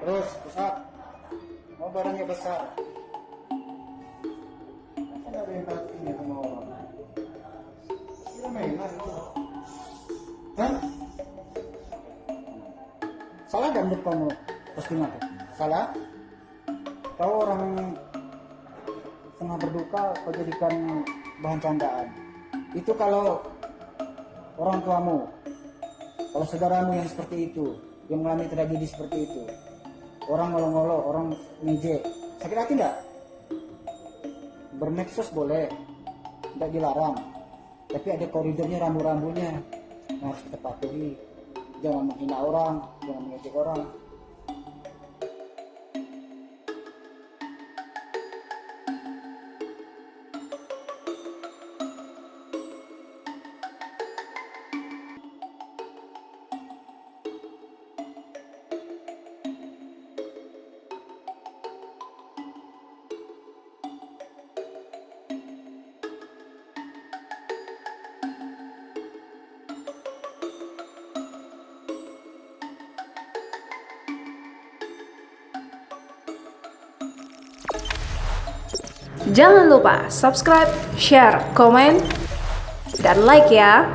Terus push up. Mau badannya besar. Kan ada yang perhatiinnya sama orang. Kira mainan itu. Hah? Salah nggak menurut kamu postingan itu? Salah? Tahu orang tengah berduka kau jadikan bahan candaan. Itu kalau orang tuamu, kalau saudaramu yang seperti itu, yang mengalami tragedi seperti itu, orang ngolo-ngolo, orang ngejek, sakit hati enggak? Bermedsos boleh, tidak dilarang, tapi ada koridornya, rambu-rambunya yang harus kita patuhi. Jangan menghina orang, jangan mengejek orang. Jangan lupa subscribe, share, komen, dan like ya.